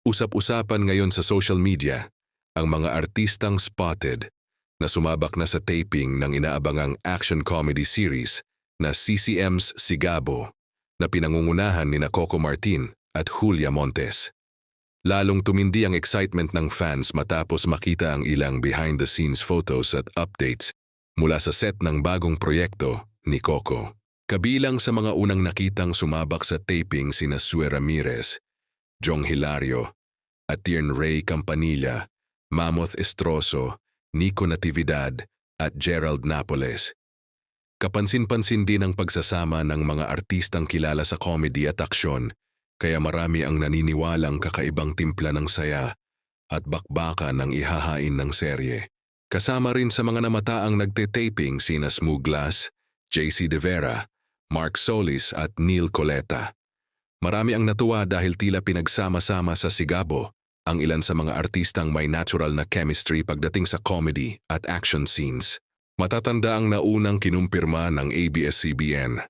Usap-usapan ngayon sa social media ang mga artistang spotted na sumabak na sa taping ng inaabangang action comedy series na CCM's Sigabo na pinangungunahan ni Coco Martin at Julia Montes. Lalong tumindi ang excitement ng fans matapos makita ang ilang behind-the-scenes photos at updates mula sa set ng bagong proyekto ni Coco. Kabilang sa mga unang nakitang sumabak sa taping sina Sue Ramirez, Jong Hilario, Atiern Ray Campanilla, Mammoth Estroso, Nico Natividad at Gerald Napoles. Kapansin-pansin din ang pagsasama ng mga artistang kilala sa comedy at aksyon, kaya marami ang naniniwalang kakaibang timpla ng saya at bakbakan ng ihahain ng serye. Kasama rin sa mga namataang nagte-taping sina Smooth Glass, JC De Vera, Mark Solis at Neil Coleta. Marami ang natuwa dahil tila pinagsama-sama sa Sigabo ang ilan sa mga artistang may natural na chemistry pagdating sa comedy at action scenes. Matatanda ang naunang kinumpirma ng ABS-CBN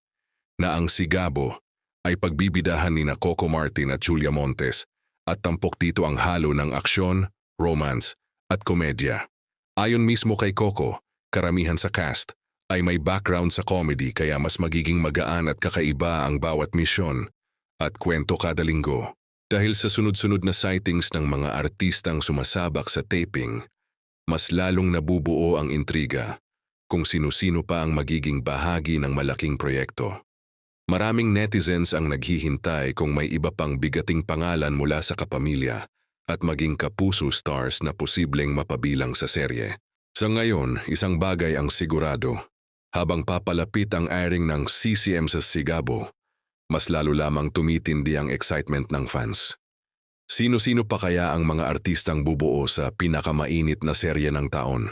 na ang Sigabo ay pagbibidahan ni Coco Martin at Julia Montes at tampok dito ang halo ng aksyon, romance at komedya. Ayon mismo kay Coco, karamihan sa cast ay may background sa comedy kaya mas magiging magaan at kakaiba ang bawat misyon at kwento kada linggo. Dahil sa sunod-sunod na sightings ng mga artistang sumasabak sa taping, mas lalong nabubuo ang intriga kung sino-sino pa ang magiging bahagi ng malaking proyekto. Maraming netizens ang naghihintay kung may iba pang bigating pangalan mula sa kapamilya at maging kapuso stars na posibleng mapabilang sa serye. Sa ngayon, isang bagay ang sigurado. Habang papalapit ang airing ng CCM sa Sigabo, mas lalo lamang tumitindi ang excitement ng fans. Sino-sino pa kaya ang mga artistang bubuo sa pinakamainit na serye ng taon?